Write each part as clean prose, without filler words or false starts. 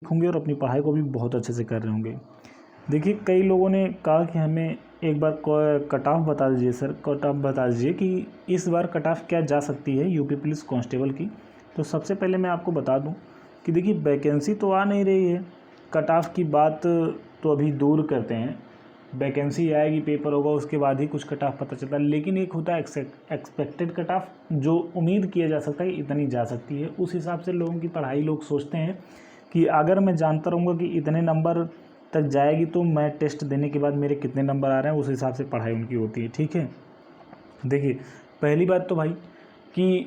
होंगे और अपनी पढ़ाई को भी बहुत अच्छे से कर रहे होंगे। देखिए, कई लोगों ने कहा कि हमें एक बार कट ऑफ बता दीजिए सर, कट ऑफ बता दीजिए कि इस बार कट ऑफ क्या जा सकती है यूपी पुलिस कांस्टेबल की। तो सबसे पहले मैं आपको बता दूं कि देखिए, वैकेंसी तो आ नहीं रही है, कट ऑफ की बात तो अभी दूर करते हैं। वैकेंसी आएगी, पेपर होगा, उसके बाद ही कुछ कट ऑफ पता चलता है। लेकिन एक होता है एक्सपेक्टेड कट ऑफ, जो उम्मीद किया जा सकता है कि इतनी जा सकती है। उस हिसाब से लोगों की पढ़ाई लोग सोचते हैं कि अगर मैं जानता रहूँगा कि इतने नंबर तक जाएगी तो मैं टेस्ट देने के बाद मेरे कितने नंबर आ रहे हैं, उस हिसाब से पढ़ाई उनकी होती है। ठीक है, देखिए, पहली बात तो भाई कि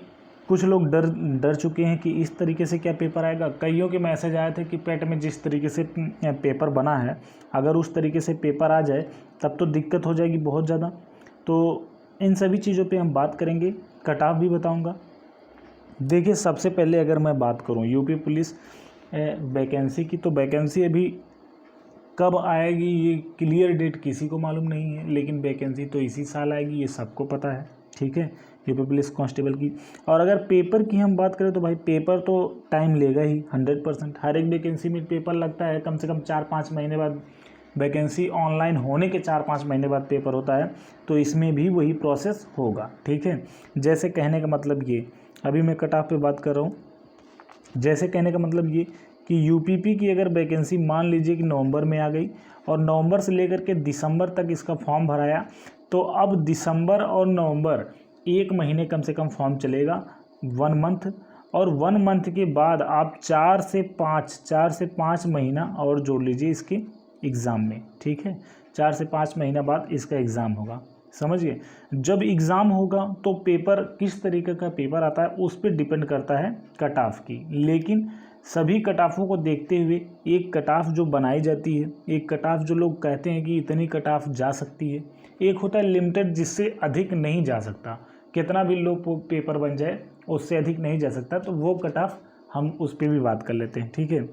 कुछ लोग डर चुके हैं कि इस तरीके से क्या पेपर आएगा। कईयों के मैसेज आए थे कि पेट में जिस तरीके से पेपर बना है, अगर उस तरीके से पेपर आ जाए तब तो दिक्कत हो जाएगी बहुत ज़्यादा। तो इन सभी चीज़ों पे हम बात करेंगे, कट ऑफ भी बताऊंगा। देखिए, सबसे पहले अगर मैं बात करूं यूपी पुलिस वैकेंसी की, तो वैकेंसी अभी कब आएगी ये क्लियर डेट किसी को मालूम नहीं है, लेकिन वैकेंसी तो इसी साल आएगी, ये सबको पता है। ठीक है, यूपी पुलिस कांस्टेबल की। और अगर पेपर की हम बात करें तो भाई पेपर तो टाइम लेगा ही 100%। हर एक वैकेंसी में पेपर लगता है, कम से कम 4-5 महीने बाद वैकेंसी ऑनलाइन होने के 4-5 महीने बाद पेपर होता है। तो इसमें भी वही प्रोसेस होगा। ठीक है, जैसे कहने का मतलब ये, अभी मैं कट ऑफ पे बात कर रहा हूँ। जैसे कहने का मतलब ये कि यूपीपी की अगर वैकेंसी मान लीजिए कि नवंबर में आ गई और नवंबर से लेकर के दिसंबर तक इसका फॉर्म भराया, तो अब दिसंबर और नवंबर 1 महीने कम से कम फॉर्म चलेगा, 1 मंथ। और 1 मंथ के बाद आप 4 से 5 महीना और जोड़ लीजिए इसके एग्ज़ाम में। ठीक है, 4 से 5 महीना बाद इसका एग्ज़ाम होगा, समझिए। जब एग्ज़ाम होगा तो पेपर किस तरीके का पेपर आता है उस पर डिपेंड करता है कट ऑफ की। लेकिन सभी कट ऑफों को देखते हुए एक कट ऑफ जो बनाई जाती है, एक कट ऑफ जो लोग कहते हैं कि इतनी कट ऑफ जा सकती है, एक होता है लिमिटेड जिससे अधिक नहीं जा सकता। कितना भी लोग पेपर बन जाए उससे अधिक नहीं जा सकता, तो वो कट ऑफ हम उस पर भी बात कर लेते हैं। ठीक है,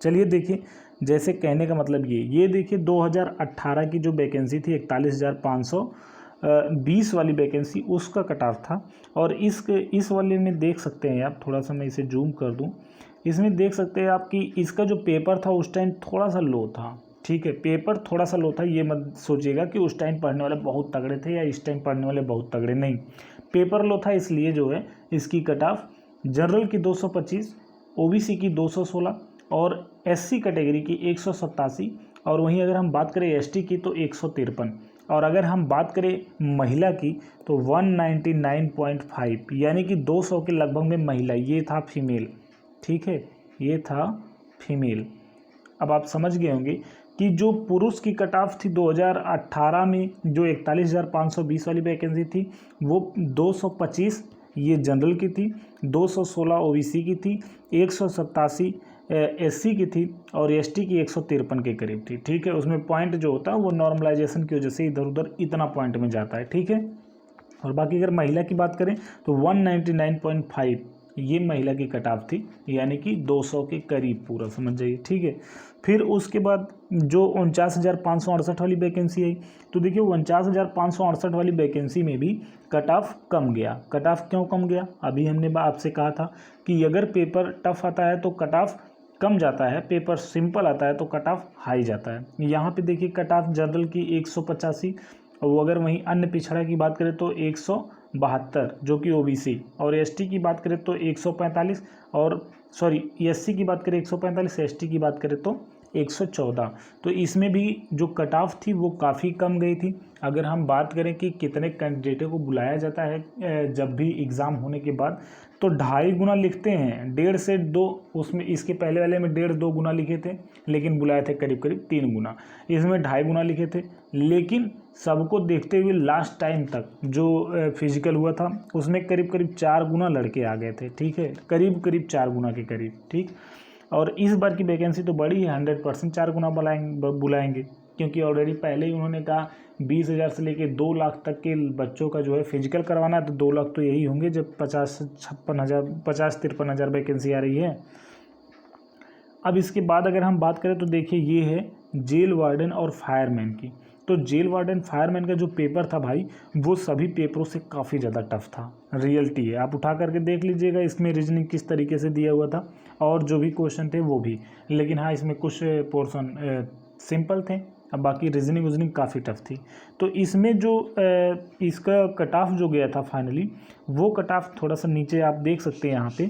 चलिए देखिए, जैसे कहने का मतलब ये देखिए 2018 की जो वैकेंसी थी 41,520 वाली वैकेंसी, उसका कट ऑफ था। और इस वाले में देख सकते हैं आप, थोड़ा सा मैं इसे जूम कर दूं, इसमें देख सकते हैं आप कि इसका जो पेपर था उस टाइम थोड़ा सा लो था। ठीक है, पेपर थोड़ा सा लो था, ये मत सोचिएगा कि उस टाइम पढ़ने वाले बहुत तगड़े थे या इस टाइम पढ़ने वाले बहुत तगड़े, नहीं। पेपर लो था इसलिए जो है इसकी कट ऑफ जनरल की 225, ओबीसी की 216 और एससी कैटेगरी की 187। और वहीं अगर हम बात करें एसटी की तो 153। और अगर हम बात करें महिला की तो 199.5, यानी कि 200 के लगभग में महिला, ये था फीमेल। ठीक है, ये था फीमेल। अब आप समझ गए होंगे कि जो पुरुष की कट ऑफ थी 2018 में, जो 41,520 वाली वैकेंसी थी, वो 225 ये जनरल की थी, 216 ओबीसी की थी, 187 एससी की थी और एसटी की 153 के करीब थी। ठीक है, उसमें पॉइंट जो होता है वो नॉर्मलाइजेशन की वजह से इधर उधर इतना पॉइंट में जाता है। ठीक है, और बाकी अगर महिला की बात करें तो 199.5 ये महिला की कट ऑफ थी, यानी कि 200 के करीब पूरा, समझ जाइए। ठीक है, फिर उसके बाद जो 49,568 वाली वैकेंसी आई, तो देखिए 49,568 वाली वैकेंसी में भी कट ऑफ कम गया। कट ऑफ क्यों कम गया? अभी हमने आपसे कहा था कि अगर पेपर टफ आता है तो कट ऑफ कम जाता है, पेपर सिंपल आता है तो कट ऑफ हाई जाता है। यहाँ पे देखिए कट ऑफ जनरल की 185, और अगर वहीं अन्य पिछड़ा की बात करें तो 172 जो कि ओबीसी, और एसटी की बात करें तो 145, और सॉरी एससी की बात करें 145, एसटी की बात करें तो 114। तो इसमें भी जो कट ऑफ थी वो काफ़ी कम गई थी। अगर हम बात करें कि कितने कैंडिडेटों को बुलाया जाता है जब भी एग्ज़ाम होने के बाद, तो 2.5 गुना लिखते हैं, 1.5 से 2, उसमें इसके पहले वाले में 1.5-2 गुना लिखे थे, लेकिन बुलाए थे करीब करीब 3 गुना। इसमें 2.5 गुना लिखे थे, लेकिन सबको देखते हुए लास्ट टाइम तक जो फिजिकल हुआ था उसमें करीब करीब 4 गुना लड़के आ गए थे। ठीक है, करीब करीब 4 गुना के करीब। ठीक, और इस बार की वैकेंसी तो बड़ी है, 100% 4 गुना बुलाएंगे, क्योंकि ऑलरेडी पहले ही उन्होंने कहा 20,000 से लेके 2 लाख तक के बच्चों का जो है फिजिकल करवाना है, तो 2 लाख तो यही होंगे जब 50-53 हज़ार वैकेंसी आ रही है। अब इसके बाद अगर हम बात करें तो देखिए ये है जेल वार्डन और फायरमैन की। तो जेल वार्डन फायरमैन का जो पेपर था भाई, वो सभी पेपरों से काफ़ी ज़्यादा टफ था। रियलिटी है, आप उठा करके देख लीजिएगा इसमें रीजनिंग किस तरीके से दिया हुआ था और जो भी क्वेश्चन थे वो भी। लेकिन हाँ, इसमें कुछ पोर्शन सिंपल थे, अब बाकी रीजनिंग वजनिंग काफ़ी टफ थी। तो इसमें जो इसका कट ऑफ जो गया था फाइनली, वो कट ऑफ थोड़ा सा नीचे आप देख सकते हैं यहाँ पे।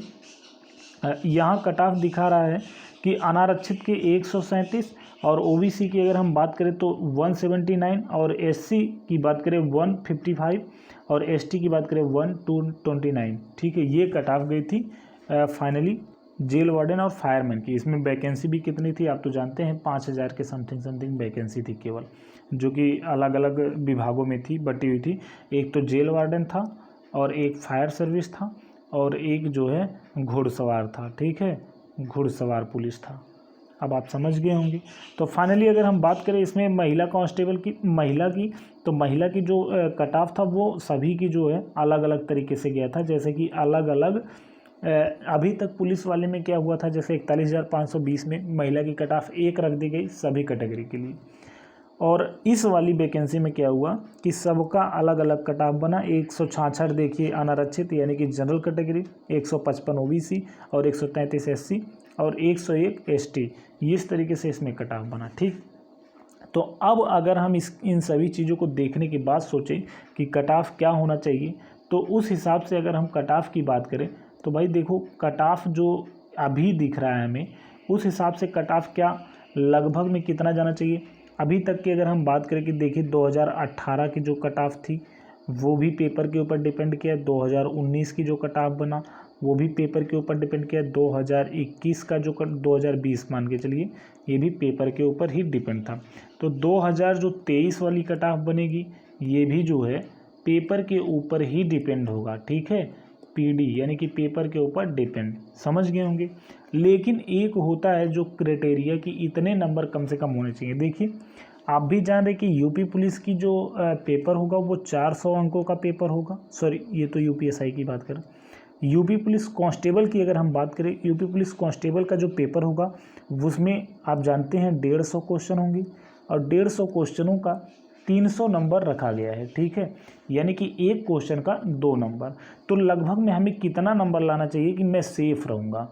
यहाँ कट ऑफ दिखा रहा है कि अनारक्षित के 137 और ओबीसी की अगर हम बात करें तो 179 और एससी की बात करें 155 और एसटी की बात करें 129। ठीक है, ये कट ऑफ गई थी फाइनली जेल वार्डन और फायरमैन की। इसमें वैकेंसी भी कितनी थी आप तो जानते हैं, 5000 के समथिंग वैकेंसी थी केवल, जो कि अलग अलग विभागों में थी, बटी हुई थी। एक तो जेल वार्डन था और एक फायर सर्विस था और एक जो है घुड़सवार था। ठीक है, घुड़सवार पुलिस था। अब आप समझ गए होंगे। तो फाइनली अगर हम बात करें इसमें महिला कांस्टेबल की, तो महिला की जो कट ऑफ था वो सभी की जो है अलग अलग तरीके से गया था। जैसे कि अलग अलग अभी तक पुलिस वाले में क्या हुआ था, जैसे 41,520 में महिला की कट ऑफ 1 रख दी गई सभी कैटेगरी के लिए। और इस वाली वैकेंसी में क्या हुआ कि सबका अलग अलग कट ऑफ बना। 166 देखिए अनारक्षित यानी कि जनरल कैटेगरी, 155 ओबीसी और 133 एससी और 101 एसटी। इस तरीके से इसमें कट ऑफ बना। ठीक, तो अब अगर हम इन सभी चीज़ों को देखने के बाद सोचें कि कट ऑफ क्या होना चाहिए, तो उस हिसाब से अगर हम कट ऑफ की बात करें तो भाई देखो, कट ऑफ जो अभी दिख रहा है हमें, उस हिसाब से कट ऑफ क्या लगभग में कितना जाना चाहिए। अभी तक की अगर हम बात करें कि देखिए 2018 की जो कट ऑफ थी वो भी पेपर के ऊपर डिपेंड किया, 2019 की जो कट ऑफ बना वो भी पेपर के ऊपर डिपेंड किया, 2021 का जो 2020 मान के चलिए ये भी पेपर के ऊपर ही डिपेंड था। तो 2023 वाली कट ऑफ बनेगी ये भी जो है पेपर के ऊपर ही डिपेंड होगा। ठीक है, पीडी यानी कि पेपर के ऊपर डिपेंड, समझ गए होंगे। लेकिन एक होता है जो क्राइटेरिया कि इतने नंबर कम से कम होने चाहिए। देखिए आप भी जान रहे कि यूपी पुलिस की जो पेपर होगा वो 400 अंकों का पेपर होगा। सॉरी, ये तो यूपीएसआई की बात करें। यूपी पुलिस कांस्टेबल की अगर हम बात करें, यूपी पुलिस कांस्टेबल का जो पेपर होगा उसमें आप जानते हैं 150 क्वेश्चन होंगे और 150 क्वेश्चनों का 300 नंबर रखा गया है। ठीक है, यानी कि एक क्वेश्चन का 2 नंबर। तो लगभग में हमें कितना नंबर लाना चाहिए कि मैं सेफ रहूँगा।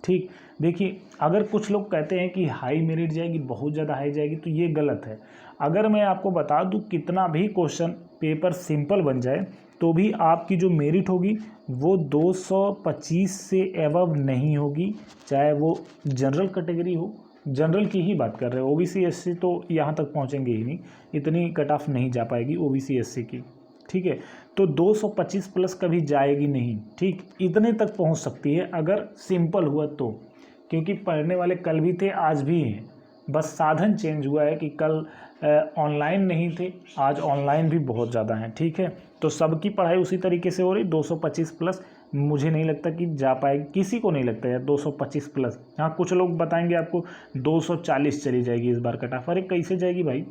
ठीक, देखिए अगर कुछ लोग कहते हैं कि हाई मेरिट जाएगी, बहुत ज़्यादा हाई जाएगी, तो ये गलत है। अगर मैं आपको बता दूं कितना भी क्वेश्चन पेपर सिंपल बन जाए तो भी आपकी जो मेरिट होगी वो 225 से एवब नहीं होगी, चाहे वो जनरल कैटेगरी हो। जनरल की ही बात कर रहे हैं, ओबीसी एससी तो यहाँ तक पहुँचेंगे ही नहीं, इतनी कट ऑफ नहीं जा पाएगी ओबीसी एससी की। ठीक है, तो 225 प्लस कभी जाएगी नहीं। ठीक, इतने तक पहुंच सकती है अगर सिंपल हुआ तो, क्योंकि पढ़ने वाले कल भी थे आज भी हैं, बस साधन चेंज हुआ है कि कल ऑनलाइन नहीं थे, आज ऑनलाइन भी बहुत ज़्यादा हैं। ठीक है, तो सबकी पढ़ाई उसी तरीके से हो रही। 225 प्लस मुझे नहीं लगता कि जा पाएगी, किसी को नहीं लगता यार 225 प्लस। हाँ, कुछ लोग बताएंगे आपको 240 चली जाएगी इस बार कट ऑफ। अरे कैसे जाएगी भाई,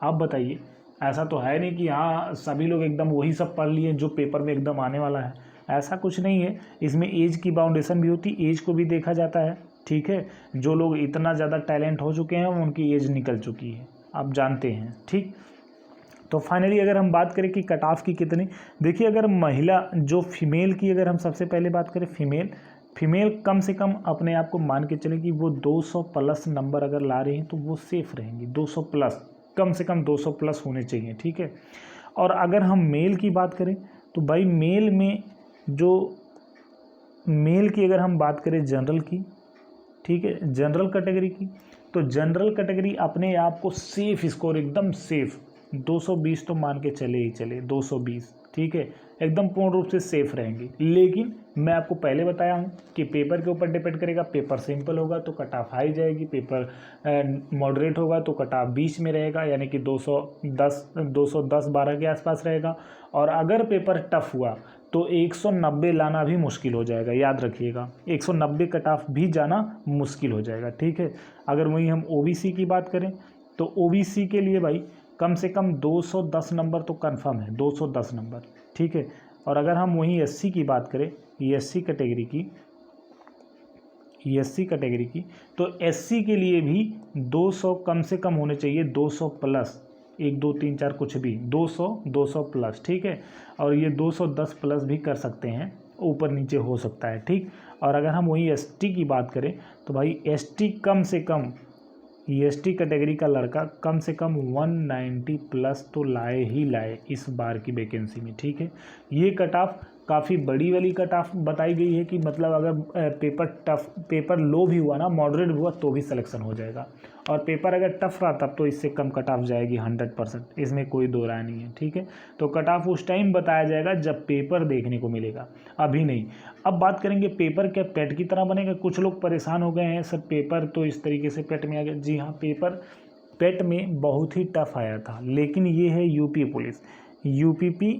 आप बताइए। ऐसा तो है नहीं कि हाँ सभी लोग एकदम वही सब पढ़ लिए जो पेपर में एकदम आने वाला है, ऐसा कुछ नहीं है। इसमें एज की बाउंडेशन भी होती, एज को भी देखा जाता है। ठीक है, जो लोग इतना ज़्यादा टैलेंट हो चुके हैं उनकी एज निकल चुकी है, आप जानते हैं। ठीक, तो फाइनली अगर हम बात करें कि कट ऑफ की कितनी, देखिए अगर महिला जो फीमेल की अगर हम सबसे पहले बात करें, फीमेल कम से कम अपने आप को मान के चले कि वो 200 प्लस नंबर अगर ला रही हैं तो वो सेफ रहेंगी। 200 प्लस, कम से कम 200 प्लस होने चाहिए। ठीक है, और अगर हम मेल की बात करें तो भाई मेल में जो मेल की अगर हम बात करें जनरल की, ठीक है, जनरल कैटेगरी की, तो जनरल कैटेगरी अपने आप को सेफ स्कोर, एकदम सेफ 220 तो मान के चले ही चले, 220। ठीक है, एकदम पूर्ण रूप से सेफ रहेंगी। लेकिन मैं आपको पहले बताया हूँ कि पेपर के ऊपर डिपेंड करेगा। पेपर सिंपल होगा तो कट ऑफ हाई जाएगी, पेपर मॉडरेट होगा तो कट ऑफ बीच में रहेगा, यानी कि 210-12 के आसपास रहेगा। और अगर पेपर टफ हुआ तो 190 लाना भी मुश्किल हो जाएगा, याद रखिएगा 190 कट ऑफ भी जाना मुश्किल हो जाएगा। ठीक है, अगर वहीं हम ओबीसी की बात करें तो ओबीसी के लिए भाई कम से कम 210 नंबर तो कंफर्म है, 210 नंबर। ठीक है, और अगर हम वहीं एससी की बात करें, एससी कैटेगरी की, तो एससी के लिए भी 200 कम से कम होने चाहिए, 200 प्लस। 1 2 3 4 कुछ भी 200 200 प्लस, ठीक है। और ये 210 प्लस भी कर सकते हैं, ऊपर नीचे हो सकता है, ठीक। और अगर हम वही एसटी की बात करें तो भाई एसटी कम से कम, एसटी कैटेगरी का लड़का कम से कम 190 प्लस तो लाए ही लाए इस बार की वैकेंसी में, ठीक है। ये कट ऑफ काफ़ी बड़ी वाली कट ऑफ बताई गई है कि मतलब अगर पेपर लो भी हुआ ना, मॉडरेट भी हुआ तो भी सिलेक्शन हो जाएगा, और पेपर अगर टफ रहा तब तो इससे कम कट ऑफ जाएगी 100%, इसमें कोई दो राय नहीं है, ठीक है। तो कट ऑफ उस टाइम बताया जाएगा जब पेपर देखने को मिलेगा, अभी नहीं। अब बात करेंगे पेपर क्या पेट की तरह बनेगा। कुछ लोग परेशान हो गए हैं, सर पेपर तो इस तरीके से पेट में आ गया। जी हाँ, पेपर पेट में बहुत ही टफ आया था, लेकिन ये है यूपी पुलिस, यूपीपी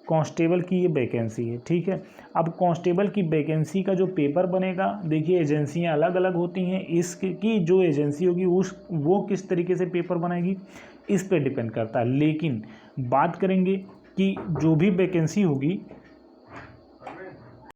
कांस्टेबल की ये वैकेंसी है, ठीक है। अब कांस्टेबल की वैकेंसी का जो पेपर बनेगा, देखिए एजेंसियां अलग अलग होती हैं, इसकी जो एजेंसी होगी वो किस तरीके से पेपर बनाएगी इस पे डिपेंड करता है। लेकिन बात करेंगे कि जो भी वैकेंसी होगी